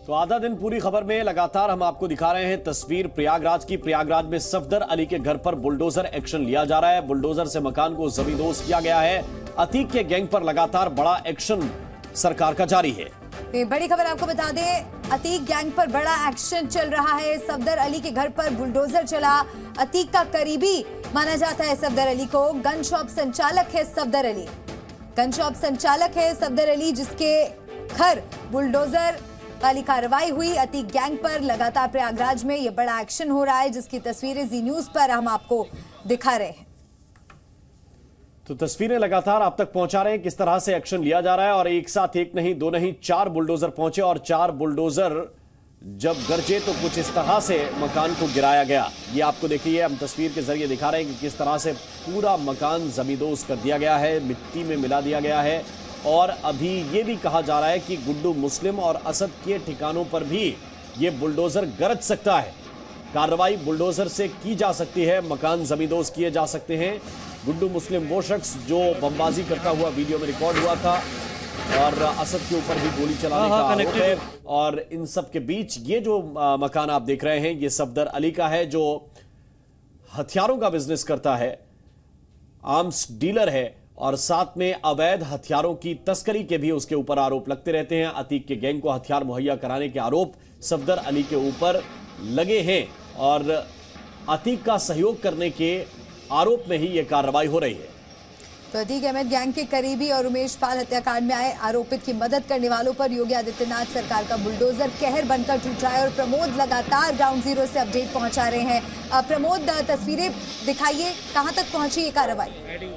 तो आधा दिन पूरी खबर में लगातार हम आपको दिखा रहे हैं तस्वीर प्रयागराज की। प्रयागराज में सफदर अली के घर पर बुलडोजर एक्शन लिया जा रहा है। बुलडोजर से मकान को जमींदोज किया गया है। अतीक के गैंग पर लगातार बड़ा एक्शन सरकार का जारी है। बड़ी खबर आपको बता दें, अतीक गैंग पर बड़ा एक्शन चल रहा है। सफदर अली के घर पर बुलडोजर चला। अतीक का करीबी माना जाता है सफदर अली को। गन शॉप संचालक है सफदर अली। गन शॉप संचालक है सफदर अली, जिसके घर बुलडोजर वाली कार्रवाई हुई। अतीक गैंग पर लगातार प्रयागराज में यह बड़ा एक्शन हो रहा है, जिसकी तस्वीरें जी न्यूज पर हम आपको दिखा रहे हैं। तो तस्वीरें लगातार आप तक पहुंचा रहे हैं किस तरह से एक्शन लिया जा रहा है। और एक साथ एक नहीं, दो नहीं, 4 बुलडोजर पहुंचे और 4 बुलडोजर जब गरजे तो कुछ इस तरह से मकान को गिराया गया। ये आपको देखिए, हम तस्वीर के जरिए दिखा रहे हैं कि किस तरह से पूरा मकान जमींदोज कर दिया गया है, मिट्टी में मिला दिया गया है। और अभी ये भी कहा जा रहा है कि गुड्डू मुस्लिम और असद के ठिकानों पर भी ये बुलडोजर गरज सकता है। कार्रवाई बुलडोजर से की जा सकती है, मकान जमींदोज किए जा सकते हैं। गुड्डू मुस्लिम वो शख्स जो बमबाजी करता हुआ वीडियो में रिकॉर्ड हुआ था और असद के ऊपर भी गोली चलाने का आरोप है। और इन सब के बीच ये जो मकान आप देख रहे हैं, ये सफदर अली का है, जो हथियारों का बिजनेस करता है, आर्म्स डीलर है और साथ में अवैध हथियारों की तस्करी के भी उसके ऊपर आरोप लगते रहते हैं। अतीक के गैंग को हथियार मुहैया कराने के आरोप सफदर अली के ऊपर लगे हैं और अतीक का सहयोग करने के आरोप में ही यह कार्रवाई हो रही है। तो अतीक अहमद गैंग के करीबी और उमेश पाल हत्याकांड में आए आरोपित की मदद करने वालों पर योगी आदित्यनाथ सरकार का बुलडोजर कहर बनकर टूट रहा है। और प्रमोद लगातार ग्राउंड जीरो से अपडेट पहुंचा रहे हैं। प्रमोद, तस्वीरें दिखाइए, कहां तक पहुंची ये कार्रवाई?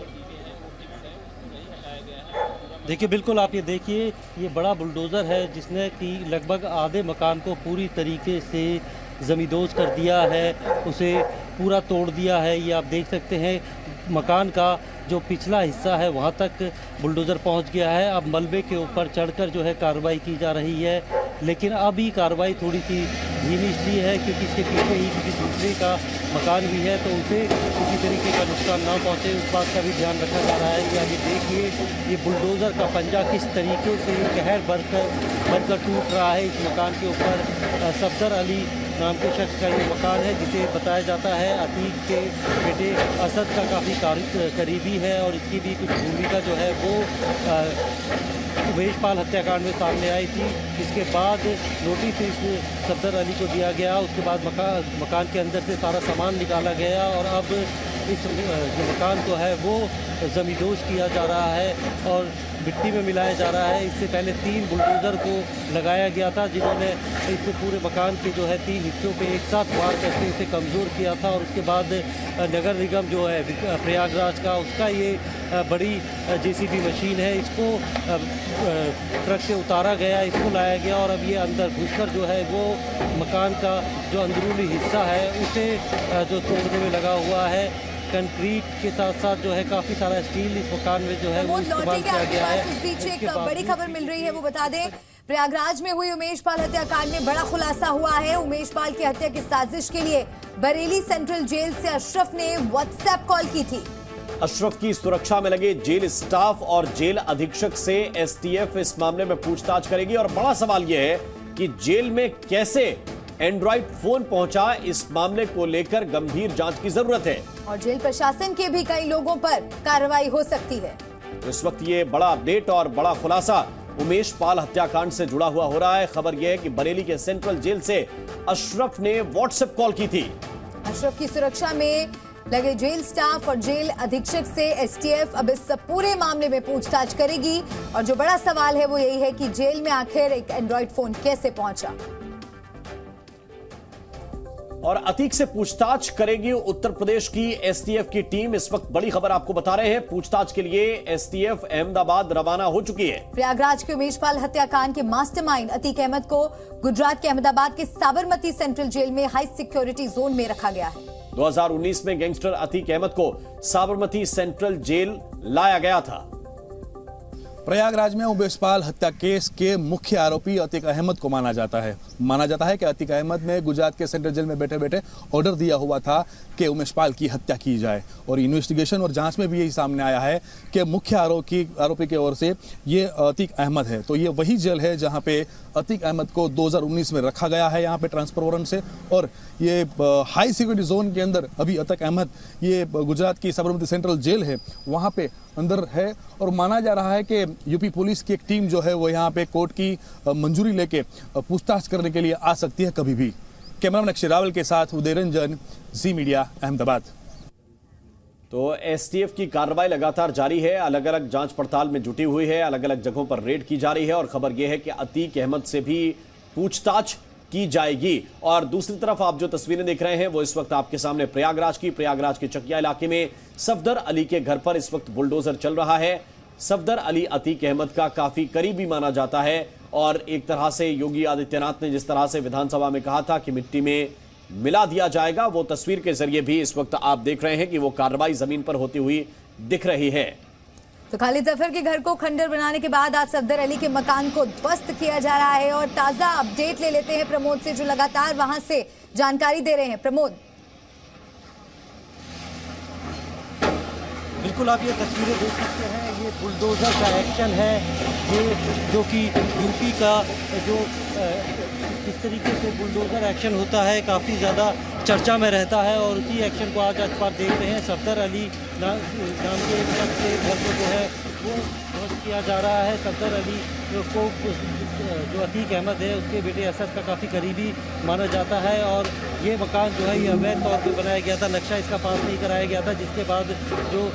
देखिए, बिल्कुल आप ये देखिए, ये बड़ा बुलडोज़र है जिसने कि लगभग आधे मकान को पूरी तरीके से ज़मींदोज़ कर दिया है, उसे पूरा तोड़ दिया है। ये आप देख सकते हैं, मकान का जो पिछला हिस्सा है वहाँ तक बुलडोज़र पहुँच गया है। अब मलबे के ऊपर चढ़कर जो है कार्रवाई की जा रही है, लेकिन अभी कार्रवाई थोड़ी सी धीमी इसलिए है क्योंकि इसके पीछे ही किसी दूसरे का मकान भी है, तो उसे किसी तरीके का नुकसान ना पहुँचे उस बात का भी ध्यान रखा जा रहा है। ये देखिए, ये बुलडोज़र का पंजा किस तरीके से कहर बनकर टूट रहा है इस मकान के ऊपर। सफदर अली नाम के शख्स का ये मकान है, जिसे बताया जाता है अतीक के बेटे असद का काफ़ी करीबी है और इसकी भी कुछ भूमिका जो है वो उमेश पाल हत्याकांड में सामने आई थी। इसके बाद नोटिस इस सफदर अली को दिया गया, उसके बाद मकान के अंदर से सारा सामान निकाला गया और अब इस जो मकान को है वो ज़मींदोज़ किया जा रहा है और मिट्टी में मिलाया जा रहा है। इससे पहले 3 बुलडोज़र को लगाया गया था, जिन्होंने इस पूरे मकान के जो है 3 हिस्सों पे एक साथ वार करके इसे कमज़ोर किया था। और उसके बाद नगर निगम जो है प्रयागराज का, उसका ये बड़ी जेसीबी मशीन है, इसको ट्रक से उतारा गया, इसको लाया गया और अब ये अंदर घुसकर जो है वो मकान का जो अंदरूनी हिस्सा है उसे जो तोड़ने में लगा हुआ है। कंक्रीट के साथ साथ जो है काफी सारा स्टील इस मकान में जो है वो इस्तेमाल किया गया है। उस बीच एक बड़ी खबर मिल रही है, वो बता दें, प्रयागराज में हुई उमेश पाल हत्याकांड में बड़ा खुलासा हुआ है। उमेश पाल की हत्या की साजिश के लिए बरेली सेंट्रल जेल से अशरफ ने व्हाट्सएप कॉल की थी। अशरफ की सुरक्षा में लगे जेल स्टाफ और जेल अधीक्षक से एसटीएफ इस मामले में पूछताछ करेगी। और बड़ा सवाल यह है कि जेल में कैसे एंड्रॉइड फोन पहुंचा, इस मामले को लेकर गंभीर जांच की जरूरत है और जेल प्रशासन के भी कई लोगों पर कार्रवाई हो सकती है। इस वक्त ये बड़ा अपडेट और बड़ा खुलासा उमेश पाल हत्याकांड से जुड़ा हुआ हो रहा है। खबर यह है कि बरेली के सेंट्रल जेल से अशरफ ने व्हाट्सएप कॉल की थी। अशरफ की सुरक्षा में लगे जेल स्टाफ और जेल अधीक्षक से एसटीएफ अब इस पूरे मामले में पूछताछ करेगी। और जो बड़ा सवाल है वो यही है कि जेल में आखिर एक एंड्रॉइड फोन कैसे पहुंचा। और अतीक से पूछताछ करेगी उत्तर प्रदेश की एसटीएफ की टीम। इस वक्त बड़ी खबर आपको बता रहे हैं, पूछताछ के लिए एसटीएफ अहमदाबाद रवाना हो चुकी है। प्रयागराज के उमेश पाल हत्याकांड के मास्टरमाइंड अतीक अहमद को गुजरात के अहमदाबाद के साबरमती सेंट्रल जेल में हाई सिक्योरिटी जोन में रखा गया है। 2019 में गैंगस्टर अतीक अहमद को साबरमती सेंट्रल जेल लाया गया था। प्रयागराज में उमेशपाल हत्या केस के मुख्य आरोपी अतीक अहमद को माना जाता है कि अतीक अहमद ने गुजरात के सेंट्रल जेल में बैठे बैठे ऑर्डर दिया हुआ था कि उमेशपाल की हत्या की जाए और इन्वेस्टिगेशन और जांच में भी यही सामने आया है कि मुख्य आरोपी की ओर से ये अतीक अहमद है। तो ये वही जेल है जहां पे अतीक अहमद को 2019 में रखा गया है यहाँ पे ट्रांसफर वारंट से, और ये हाई सिक्योरिटी जोन के अंदर अभी अतीक अहमद ये गुजरात की साबरमती सेंट्रल जेल है वहाँ पे अंदर है। और माना जा रहा है कि यूपी पुलिस की एक टीम जो है वो यहाँ पे कोर्ट की मंजूरी लेके पूछताछ करने के लिए आ सकती है कभी भी। कैमरामैन अक्षय रावल के साथ उदय रंजन, जी मीडिया, अहमदाबाद। तो एसटीएफ की कार्रवाई लगातार जारी है, अलग अलग जांच पड़ताल में जुटी हुई है, अलग अलग जगहों पर रेड की जा रही है और खबर यह है कि अतीक अहमद से भी पूछताछ की जाएगी। और दूसरी तरफ आप जो तस्वीरें देख रहे हैं वो इस वक्त आपके सामने प्रयागराज के चकिया इलाके में सफदर अली के घर पर इस वक्त बुलडोजर चल रहा है। सफदर अली अतीक अहमद का काफी करीबी माना जाता है और एक तरह से योगी आदित्यनाथ ने जिस तरह से विधानसभा में कहा था कि मिट्टी में मिला दिया जाएगा, वो तस्वीर के जरिए भी इस वक्त आप देख रहे हैं कि वो कार्रवाई जमीन पर होती हुई दिख रही है। तो खालिद जफर के घर को खंडर बनाने के बाद आज सफदर अली के मकान को ध्वस्त किया जा रहा है और ताजा अपडेट ले लेते हैं प्रमोद से, जो लगातार वहां से जानकारी दे रहे हैं। प्रमोद। बिल्कुल, आप ये तस्वीरें देख सकते हैं, ये बुलडोजर का एक्शन है, ये जो कि यूपी का जो किस तरीके से बुलडोजर एक्शन होता है काफ़ी ज़्यादा चर्चा में रहता है और उसी एक्शन को आज बार देख रहे हैं। सफदर अली नाम के एक शख्स के घर को जो है वो ध्वस्त किया जा रहा है। सफदर अली को जो अतीक अहमद है उसके बेटे असद का काफ़ी करीबी माना जाता है और ये मकान जो है ये अवैध तौर पर बनाया गया था, नक्शा इसका पास नहीं कराया गया था, जिसके बाद जो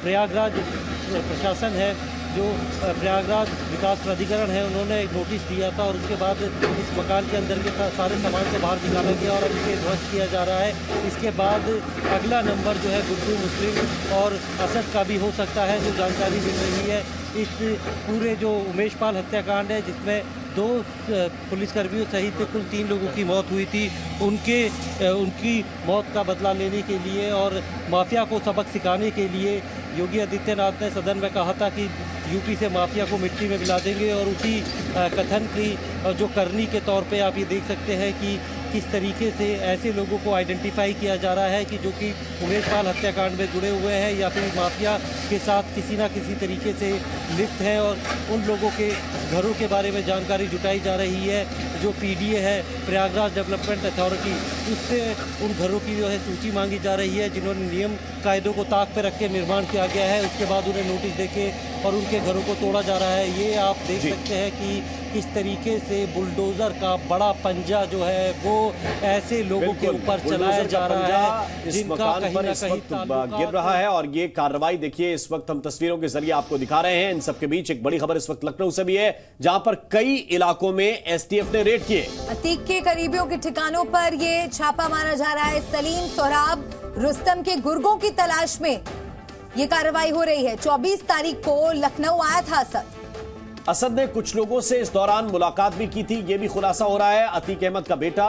प्रयागराज प्रशासन है, जो प्रयागराज विकास प्राधिकरण है, उन्होंने एक नोटिस दिया था और उसके बाद इस मकान के अंदर के सारे सामान को बाहर निकाला गया और अब इसे ध्वस्त किया जा रहा है। इसके बाद अगला नंबर जो है गुड्डू मुस्लिम और असद का भी हो सकता है, जो जानकारी मिल रही है। इस पूरे जो उमेशपाल हत्याकांड है जिसमें 2 पुलिसकर्मियों सहित कुल 3 लोगों की मौत हुई थी, उनकी मौत का बदला लेने के लिए और माफिया को सबक सिखाने के लिए योगी आदित्यनाथ ने सदन में कहा था कि यूपी से माफिया को मिट्टी में मिला देंगे और उसी कथन की जो करनी के तौर पे आप ये देख सकते हैं कि किस तरीके से ऐसे लोगों को आइडेंटिफाई किया जा रहा है कि जो कि उमेशपाल हत्याकांड में जुड़े हुए हैं या फिर माफिया के साथ किसी ना किसी तरीके से लिप्त हैं और उन लोगों के घरों के बारे में जानकारी जुटाई जा रही है। जो पीडीए है, प्रयागराज डेवलपमेंट अथॉरिटी, उससे उन घरों की जो है सूची मांगी जा रही है जिन्होंने नियम कायदों को ताक पर रख के निर्माण किया गया है। उसके बाद उन्हें नोटिस देके और उनके घरों को तोड़ा जा रहा है। ये आप देख सकते हैं कि किस तरीके से बुलडोजर का बड़ा पंजा जो है वो ऐसे लोगों के ऊपर चलाया जा रहा है इस मकान पर इस वक्त गिर रहा है। और ये कार्रवाई देखिए इस वक्त हम तस्वीरों के जरिए आपको दिखा रहे हैं। इन सबके बीच एक बड़ी खबर इस वक्त लखनऊ से भी है, जहां पर कई इलाकों में एसटीएफ ने रेड किए। अतीक के करीबियों के ठिकानों पर ये छापा मारा जा रहा है। सलीम, सोहराब, रुस्तम के गुर्गों की तलाश में ये कार्रवाई हो रही है। 24 तारीख को लखनऊ आया था असद ने कुछ लोगों से इस दौरान मुलाकात भी की थी, यह भी खुलासा हो रहा है। अतीक अहमद का बेटा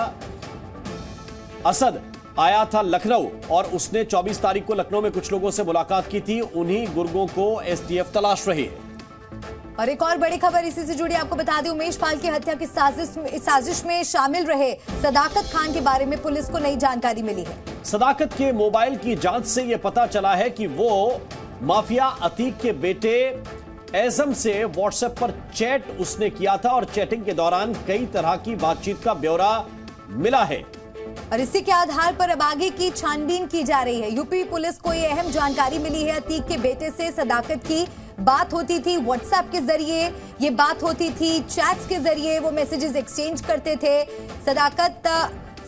असद आया था लखनऊ और उसने 24 तारीख को लखनऊ में कुछ लोगों से मुलाकात की थी। उन्हीं गुर्गों को एसटीएफ तलाश रही है। और एक और बड़ी खबर इसी से जुड़ी आपको बता दें, उमेशपाल की हत्या की साजिश में शामिल रहे सदाकत खान के बारे में पुलिस को नई जानकारी मिली है। सदाकत के मोबाइल की जांच से यह पता चला है कि वो माफिया अतीक के बेटे एज़म से व्हाट्सएप पर चैट उसने किया था और चैटिंग के दौरान कई तरह की बातचीत का ब्यौरा मिला है और इसी के आधार पर अब आगे की छानबीन की जा रही है। यूपी पुलिस को यह अहम जानकारी मिली है, अतीक के बेटे से सदाकत की बात होती थी व्हाट्सएप के जरिए, ये बात होती थी चैट्स के जरिए, वो मैसेजेस एक्सचेंज करते थे। सदाकत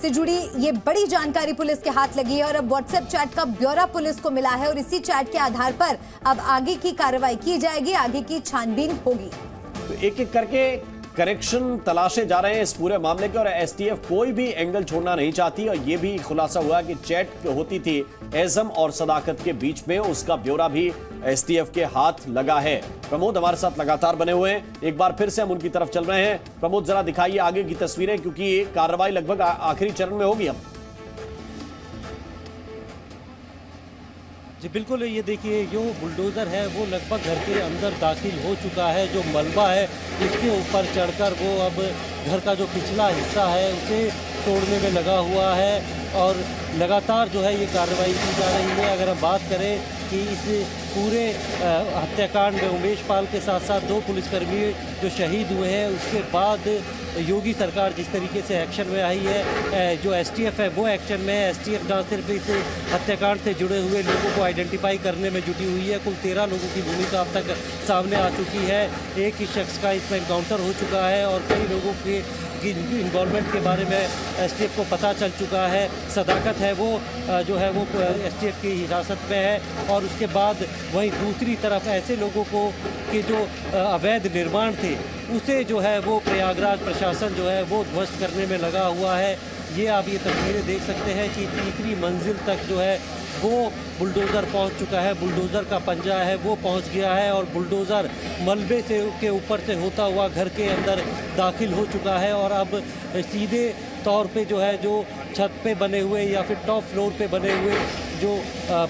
से जुड़ी ये बड़ी जानकारी पुलिस के हाथ लगी है और अब व्हाट्सएप चैट का ब्यौरा पुलिस को मिला है और इसी चैट के आधार पर अब आगे की कार्रवाई की जाएगी, आगे की छानबीन होगी। तो एक एक करके कनेक्शन तलाशे जा रहे हैं इस पूरे मामले के और एसटीएफ कोई भी एंगल छोड़ना नहीं चाहती और यह भी खुलासा हुआ कि चैट होती थी एज़म और सदाकत के बीच में, उसका ब्यौरा भी एसटीएफ के हाथ लगा है। प्रमोद हमारे साथ लगातार बने हुए हैं, एक बार फिर से हम उनकी तरफ चल रहे हैं। प्रमोद जरा दिखाइए आगे की तस्वीरें, क्योंकि कार्रवाई लगभग आखिरी चरण में होगी अब। जी बिल्कुल, ये देखिए जो बुलडोज़र है वो लगभग घर के अंदर दाखिल हो चुका है। जो मलबा है उसके ऊपर चढ़कर वो अब घर का जो पिछला हिस्सा है उसे तोड़ने में लगा हुआ है और लगातार जो है ये कार्रवाई की जा रही है। अगर हम बात करें कि इस पूरे हत्याकांड में उमेश पाल के साथ साथ 2 पुलिसकर्मी जो शहीद हुए हैं, उसके बाद योगी सरकार जिस तरीके से एक्शन में आई है, जो एसटीएफ है वो एक्शन में है। एसटीएफ ना सिर्फ इस हत्याकांड से जुड़े हुए लोगों को आइडेंटिफाई करने में जुटी हुई है, कुल 13 लोगों की भूमिका अब तक सामने आ चुकी है। एक ही शख्स का इसमें एनकाउंटर हो चुका है और कई लोगों की इन्वॉल्वमेंट के बारे में एसटीएफ को पता चल चुका है। सदाकत है वो जो है वो एसटीएफ की हिरासत में है। और उसके बाद वहीं दूसरी तरफ ऐसे लोगों को कि जो अवैध निर्माण थे उसे जो है वो प्रयागराज प्रशासन जो है वो ध्वस्त करने में लगा हुआ है। ये आप ये तस्वीरें देख सकते हैं कि तीसरी मंजिल तक जो है वो बुलडोज़र पहुंच चुका है। बुलडोज़र का पंजा है वो पहुंच गया है और बुलडोज़र मलबे से के ऊपर से होता हुआ घर के अंदर दाखिल हो चुका है और अब सीधे तौर पे जो है जो छत पे बने हुए या फिर टॉप फ्लोर पे बने हुए जो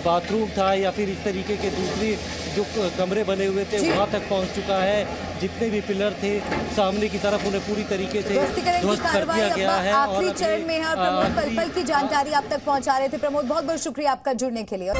बाथरूम था या फिर इस तरीके के दूसरे जो कमरे बने हुए थे वहाँ तक पहुँच चुका है। जितने भी पिलर थे सामने की तरफ उन्हें पूरी तरीके से ध्वस्त कर दिया गया है। आखिरी चरण में है और प्रमोद पल पल की जानकारी आप तक पहुंचा रहे थे। प्रमोद, बहुत बहुत शुक्रिया आपका जुड़ने के लिए।